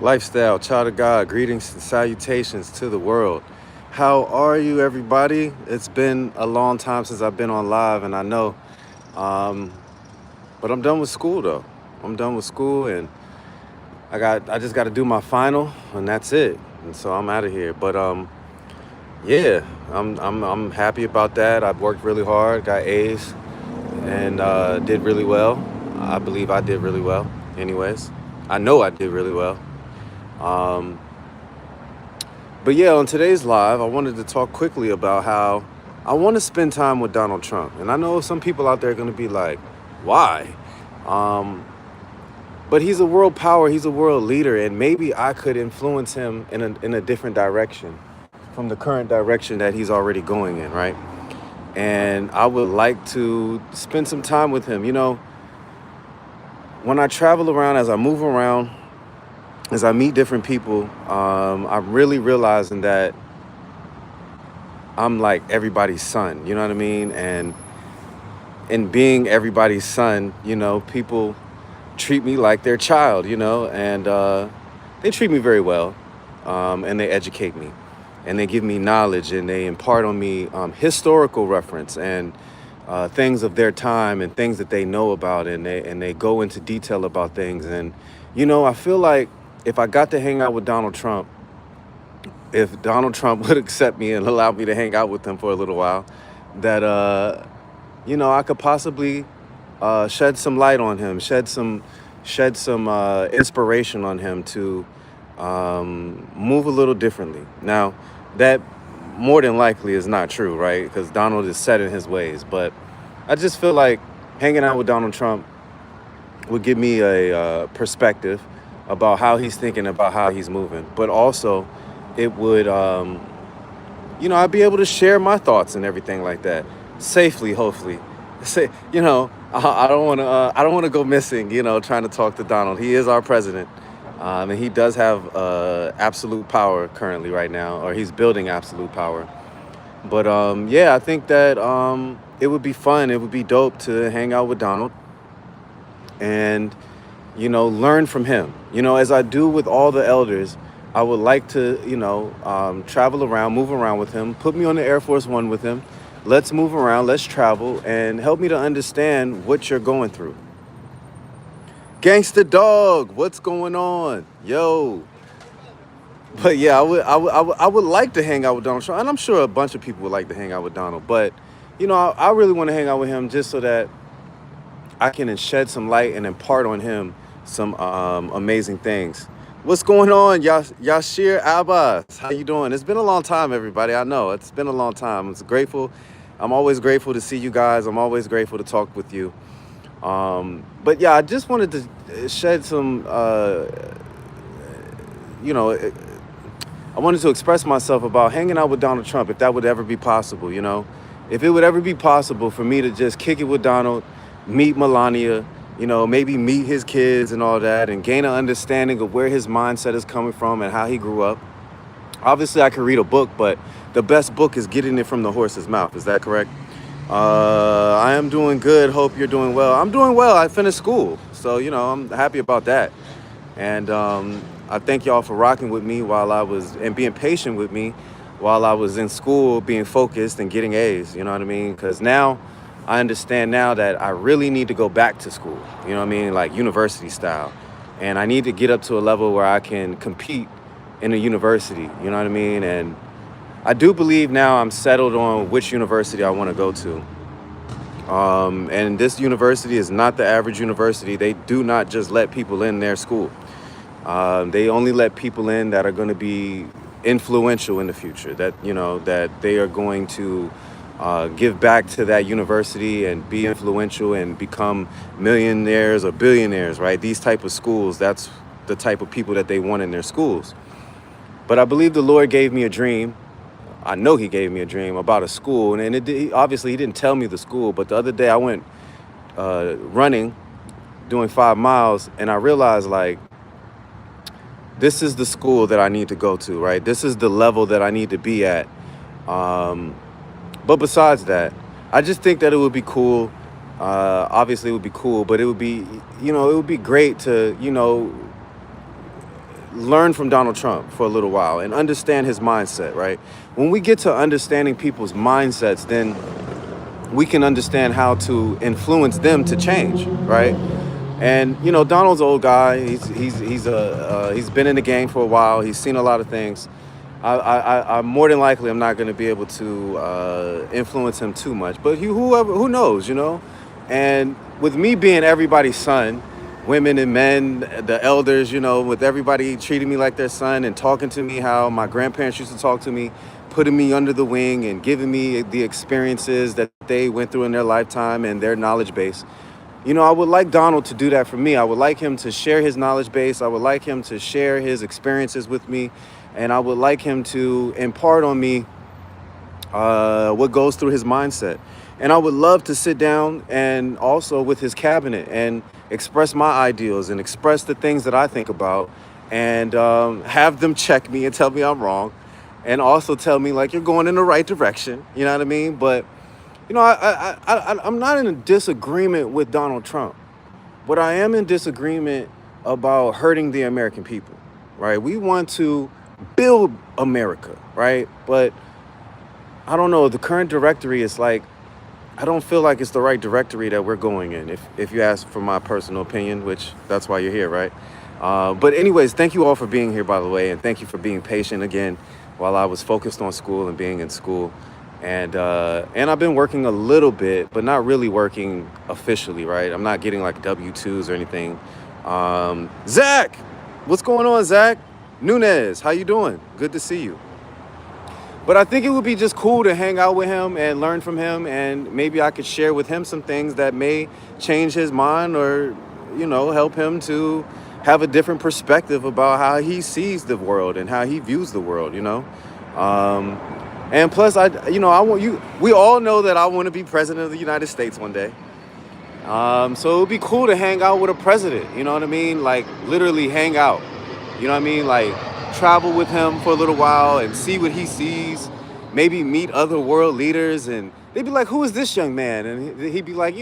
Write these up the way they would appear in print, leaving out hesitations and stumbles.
Lifestyle, child of God, greetings and salutations to the world. How are you, everybody? It's been a long time since I've been on live, and I know, um, but I'm done with school though. I'm done with school, and I just got to do my final, and that's it. And so I'm out of here. But yeah, I'm happy about that. I've worked really hard, got A's, and did really well. I believe I did really well. Anyways, I know I did really well. Um, But yeah, on today's live, I wanted to talk quickly about how I want to spend time with Donald Trump. And I know some people out there are going to be like, why? Um, but he's a world power, he's a world leader, and maybe I could influence him in a different direction from the current direction that he's already going in, right? And I would like to spend some time with him. When I travel around, as I move around, as I meet different people, I'm really realizing that I'm like everybody's son, you know what I mean? And in being everybody's son, people treat me like their child, and they treat me very well, and they educate me, and they give me knowledge, and they impart on me historical reference and things of their time and things that they know about, and they go into detail about things. And I feel like if I got to hang out with Donald Trump, if Donald Trump would accept me and allow me to hang out with him for a little while, that I could possibly shed some light on him, shed some inspiration on him to move a little differently. Now, that more than likely is not true, right? Because Donald is set in his ways. But I just feel like hanging out with Donald Trump would give me a perspective about how he's thinking, about how he's moving. But also, it would, I'd be able to share my thoughts and everything like that safely, hopefully. Say, I don't want to go missing, trying to talk to Donald. He is our president, and he does have absolute power currently right now, or he's building absolute power. But yeah, I think that it would be fun. It would be dope to hang out with Donald and learn from him. As I do with all the elders, I would like to, travel around, move around with him, put me on the Air Force One with him. Let's move around, let's travel, and help me to understand what you're going through. Gangsta Dog, what's going on? Yo. But yeah, I would like to hang out with Donald Trump, and I'm sure a bunch of people would like to hang out with Donald. But, I really want to hang out with him just so that I can shed some light and impart on him some amazing things. What's going on, Yashir Abbas? How you doing? It's been a long time, everybody. I know it's been a long time. It's grateful. I'm always grateful to see you guys. I'm always grateful to talk with you. But yeah, I just wanted to shed some, you know, I wanted to express myself about hanging out with Donald Trump, if that would ever be possible, if it would ever be possible for me to just kick it with Donald, meet Melania, maybe meet his kids and all that, and gain an understanding of where his mindset is coming from and how he grew up. Obviously, I could read a book, but the best book is getting it from the horse's mouth. Is that correct? I am doing good. Hope you're doing well. I'm doing well. I finished school, so I'm happy about that. And I thank y'all for rocking with me and being patient with me while I was in school, being focused and getting A's. You know what I mean? Because now I understand now that I really need to go back to school. You know what I mean? Like university style. And I need to get up to a level where I can compete in a university. You know what I mean? And I do believe now I'm settled on which university I want to go to. And this university is not the average university. They do not just let people in their school. They only let people in that are going to be influential in the future, that they are going to give back to that university and be influential and become millionaires or billionaires, right? These type of schools, that's the type of people that they want in their schools. But I believe the Lord gave me a dream. I know he gave me a dream about a school, and obviously he didn't tell me the school, but the other day I went running, doing 5 miles, and I realized, like, this is the school that I need to go to, right? This is the level that I need to be at. But besides that, I just think that it would be cool. Obviously, it would be cool, but it would be, it would be great to, learn from Donald Trump for a little while and understand his mindset, right? When we get to understanding people's mindsets, then we can understand how to influence them to change, right? And Donald's an old guy. He's been in the game for a while. He's seen a lot of things. I more than likely I'm not going to be able to influence him too much. But who knows, And with me being everybody's son, women and men, the elders, with everybody treating me like their son and talking to me how my grandparents used to talk to me, putting me under the wing and giving me the experiences that they went through in their lifetime and their knowledge base. I would like Donald to do that for me. I would like him to share his knowledge base. I would like him to share his experiences with me. And I would like him to impart on me what goes through his mindset. And I would love to sit down and also with his cabinet and express my ideals and express the things that I think about and have them check me and tell me I'm wrong. And also tell me, like, you're going in the right direction. You know what I mean? But I'm not in a disagreement with Donald Trump, but I am in disagreement about hurting the American people, right? We want to build America, right? But I don't know, the current directory is like, I don't feel like it's the right directory that we're going in, if you ask for my personal opinion, which that's why you're here, right? But anyways, thank you all for being here, by the way, and thank you for being patient again while I was focused on school and being in school. And I've been working a little bit, but not really working officially, right? I'm not getting like W-2s or anything. Zach, what's going on, Zach? Nunez, how you doing? Good to see you. But I think it would be just cool to hang out with him and learn from him, and maybe I could share with him some things that may change his mind or, help him to have a different perspective about how he sees the world and how he views the world, And plus, I want you. We all know that I want to be president of the United States one day. So it would be cool to hang out with a president. You know what I mean? Like literally hang out. You know what I mean? Like travel with him for a little while and see what he sees. Maybe meet other world leaders, and they'd be like, "Who is this young man?" And he'd be like,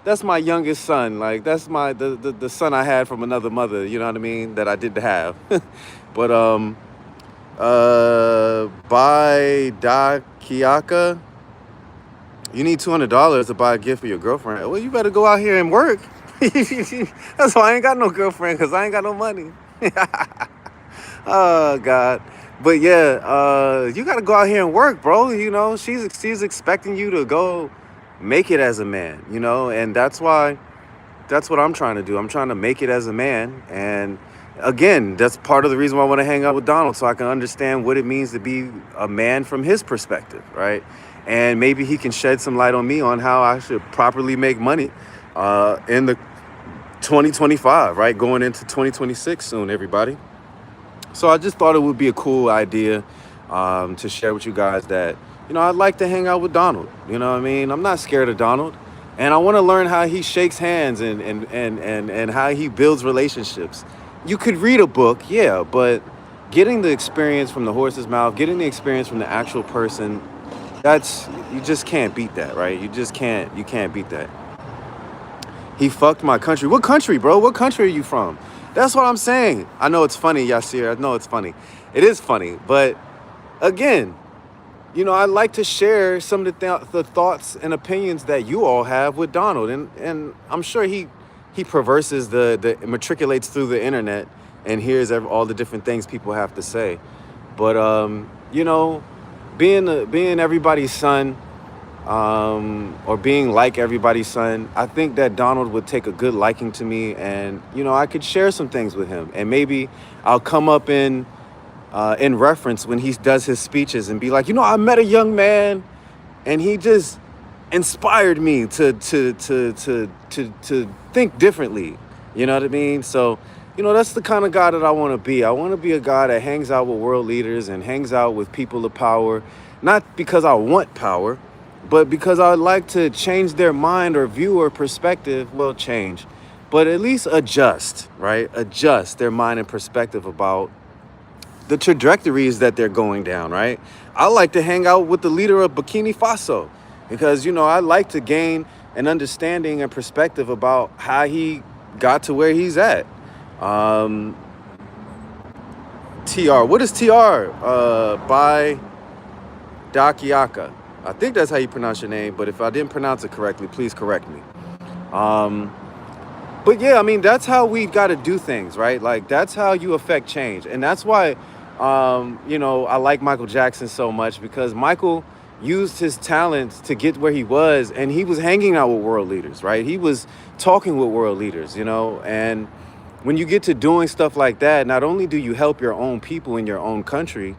that's my youngest son. Like that's the son I had from another mother. You know what I mean? That I did have. But buy Dakiaka. You need $200 to buy a gift for your girlfriend. Well, you better go out here and work. That's why I ain't got no girlfriend, because I ain't got no money. Oh, God. But yeah, you got to go out here and work, bro. She's expecting you to go make it as a man, and that's what I'm trying to do. I'm trying to make it as a man. And again, that's part of the reason why I want to hang out with Donald, so I can understand what it means to be a man from his perspective, right? And maybe he can shed some light on me on how I should properly make money in the 2025, right? Going into 2026 soon, everybody. So I just thought it would be a cool idea to share with you guys that, I'd like to hang out with Donald. You know what I mean? I'm not scared of Donald. And I want to learn how he shakes hands and how he builds relationships. You could read a book, yeah, but getting the experience from the horse's mouth, getting the experience from the actual person, you just can't beat that, right? You can't beat that. He fucked my country. What country, bro? What country are you from? That's what I'm saying. I know it's funny, Yasir. I know it's funny. It is funny. But again, I like to share some of the thoughts and opinions that you all have with Donald. And I'm sure he perverses matriculates through the internet and hears all the different things people have to say. But, being everybody's son, or being like everybody's son, I think that Donald would take a good liking to me, and I could share some things with him, and maybe I'll come up in reference when he does his speeches and be like, I met a young man, and he just inspired me to think differently. You know what I mean? So, that's the kind of guy that I want to be. I want to be a guy that hangs out with world leaders and hangs out with people of power, not because I want power, but because I like to change their mind or view or perspective. Well, change, but at least adjust, right? Adjust their mind and perspective about the trajectories that they're going down, right? I like to hang out with the leader of Burkina Faso because, I like to gain an understanding and perspective about how he got to where he's at. TR. What is TR? By Dakiaka. I think that's how you pronounce your name, but if I didn't pronounce it correctly, please correct me. Um, but yeah, I mean, that's how we got to do things, right? Like, that's how you affect change. And that's why, I like Michael Jackson so much, because Michael used his talents to get where he was, and he was hanging out with world leaders, right? He was talking with world leaders, and when you get to doing stuff like that, not only do you help your own people in your own country,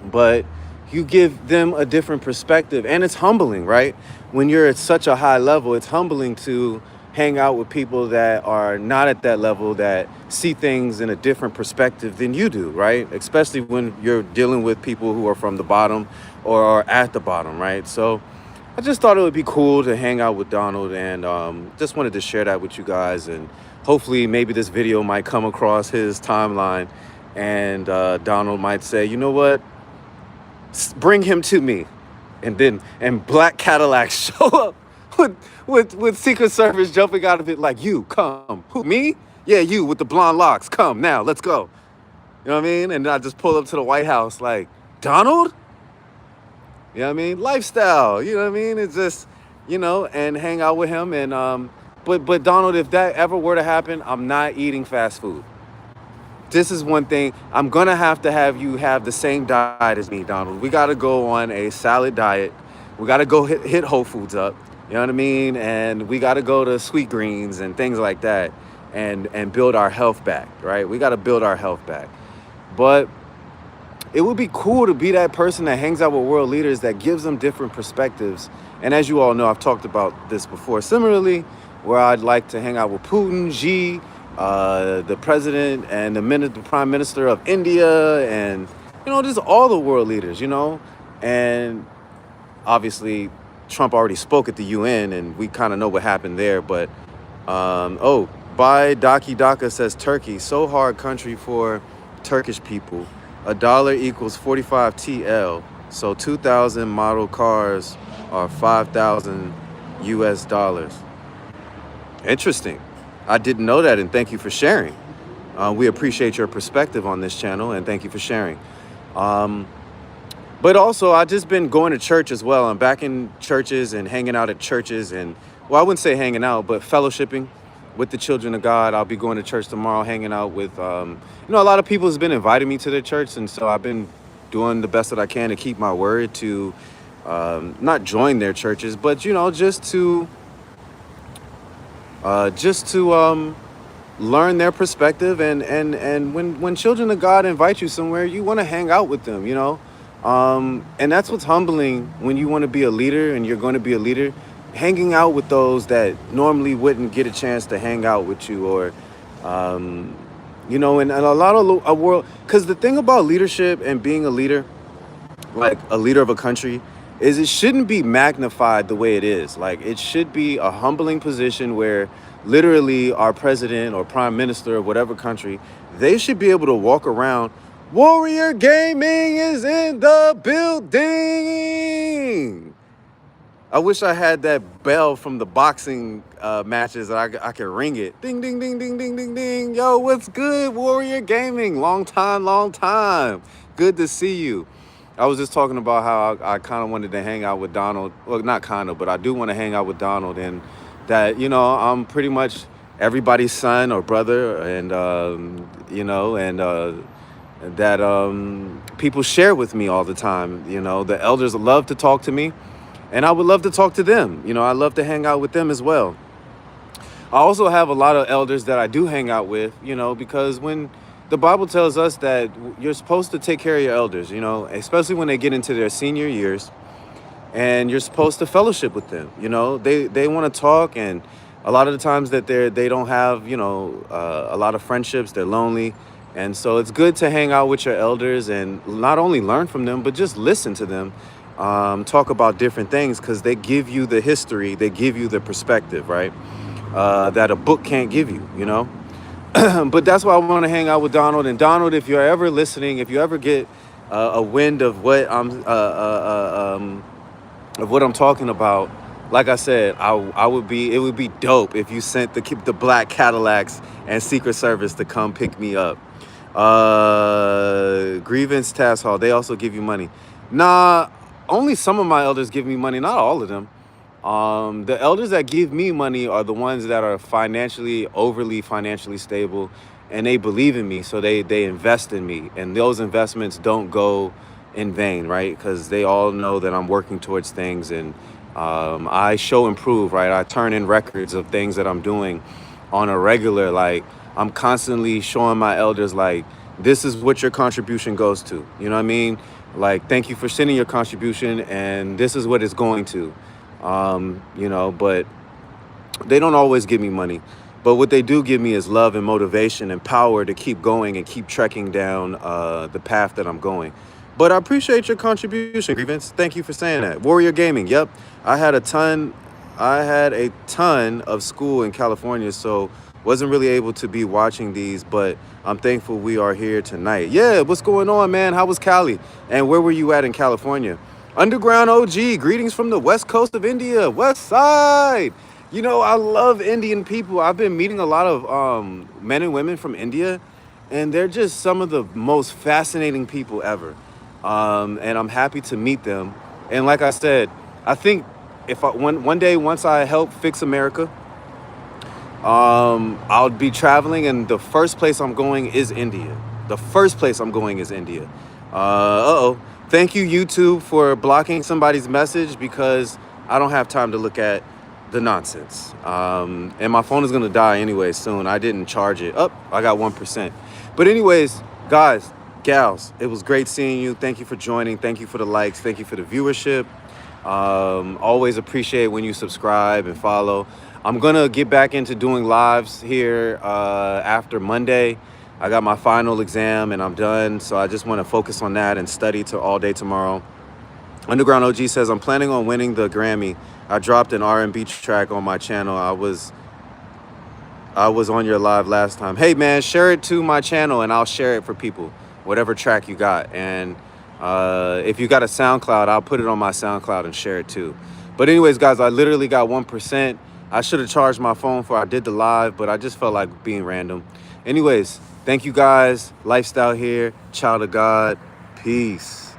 but you give them a different perspective. And it's humbling, right? When you're at such a high level, it's humbling to hang out with people that are not at that level, that see things in a different perspective than you do, right? Especially when you're dealing with people who are from the bottom or are at the bottom, right? So I just thought it would be cool to hang out with Donald, and just wanted to share that with you guys. And hopefully maybe this video might come across his timeline, and Donald might say, you know what? Bring him to me. And black Cadillacs show up with Secret Service jumping out of it like, you come. Who, me? Yeah, you with the blonde locks. Come now, let's go. You know what I mean? And I just pull up to the White House like, Donald? You know what I mean? Lifestyle, you know what I mean? It's just, and hang out with him. And but Donald, if that ever were to happen, I'm not eating fast food. This is one thing. I'm gonna have to have you have the same diet as me, Donald. We gotta go on a salad diet. We gotta go hit Whole Foods up. You know what I mean? And we gotta go to Sweet Greens and things like that, and build our health back, right? We gotta build our health back. But it would be cool to be that person that hangs out with world leaders, that gives them different perspectives. And as you all know, I've talked about this before. Similarly, where I'd like to hang out with Putin, Xi, the president, and the prime minister of India, and just all the world leaders, and obviously Trump already spoke at the UN, and we kind of know what happened there. But by Daki Daka says Turkey, so hard country for Turkish people. $1 equals 45 TL, so 2000 model cars are 5,000 US dollars. Interesting. I didn't know that, and thank you for sharing. We appreciate your perspective on this channel, and thank you for sharing. But also, I've just been going to church as well. I'm back in churches and hanging out at churches, and, well, I wouldn't say hanging out, but fellowshipping with the children of God. I'll be going to church tomorrow, hanging out with, a lot of people has been inviting me to their church, and so I've been doing the best that I can to keep my word, to not join their churches, but, just to learn their perspective. And when children of God invite you somewhere, you want to hang out with them, and that's what's humbling when you want to be a leader and you're going to be a leader, hanging out with those that normally wouldn't get a chance to hang out with you, or and a lot of a world, because the thing about leadership and being a leader, like a leader of a country, is it shouldn't be magnified the way it is. Like, it should be a humbling position where literally our president or prime minister of whatever country, they should be able to walk around. Warrior Gaming is in the building. I wish I had that bell from the boxing matches that I could ring it. Ding, ding, ding, ding, ding, ding, ding. Yo, what's good, Warrior Gaming? Long time. Good to see you. I was just talking about how I kind of wanted to hang out with Donald. Well, not kind of, but I do want to hang out with Donald, and that, I'm pretty much everybody's son or brother, and, that people share with me all the time. The elders love to talk to me, and I would love to talk to them. I love to hang out with them as well. I also have a lot of elders that I do hang out with, because when the Bible tells us that you're supposed to take care of your elders, especially when they get into their senior years, and you're supposed to fellowship with them. They want to talk, and a lot of the times that they don't have, a lot of friendships, they're lonely. And so it's good to hang out with your elders and not only learn from them, but just listen to them, talk about different things, because they give you the history, they give you the perspective, right? That a book can't give you, But that's why I want to hang out with Donald. And Donald, if you're ever listening, if you ever get a wind of what I'm talking about, like I said, it would be dope if you sent the black Cadillacs and Secret Service to come pick me up. Grievance Task Hall. They also give you money. Nah, only some of my elders give me money, not all of them. The elders that give me money are the ones that are overly financially stable, and they believe in me, so they invest in me, and those investments don't go in vain, right? Because they all know that I'm working towards things, and I show improve, right? I turn in records of things that I'm doing on a regular. Like, I'm constantly showing my elders, like, this is what your contribution goes to. You know what I mean? Like, thank you for sending your contribution, and this is what it's going to. But they don't always give me money. But what they do give me is love and motivation and power to keep going and keep trekking down the path that I'm going. But I appreciate your contribution, Grievance. Thank you for saying that. Warrior Gaming. Yep, I had a ton. I had a ton of school in California, so wasn't really able to be watching these. But I'm thankful we are here tonight. Yeah, what's going on, man? How was Cali? And where were you at in California? Underground OG, greetings from the west coast of India, west side. You know, I love Indian people. I've been meeting a lot of men and women from India, and they're just some of the most fascinating people ever. And I'm happy to meet them. And like I said, I think if one day, once I help fix America, I'll be traveling, and the first place I'm going is India. The first place I'm going is India. Uh-oh. Thank you, YouTube, for blocking somebody's message, because I don't have time to look at the nonsense. And my phone is going to die anyway soon. I didn't charge it. I got 1%. But anyways, guys, gals, it was great seeing you. Thank you for joining. Thank you for the likes. Thank you for the viewership. Always appreciate when you subscribe and follow. I'm going to get back into doing lives here after Monday. I got my final exam and I'm done, so I just want to focus on that and study all day tomorrow. Underground OG says, I'm planning on winning the Grammy. I dropped an R&B track on my channel. I was on your live last time. Hey, man, share it to my channel and I'll share it for people, whatever track you got. And if you got a SoundCloud, I'll put it on my SoundCloud and share it too. But anyways, guys, I literally got 1%. I should have charged my phone before I did the live, but I just felt like being random. Anyways, thank you guys. Lifestyle here. Child of God. Peace.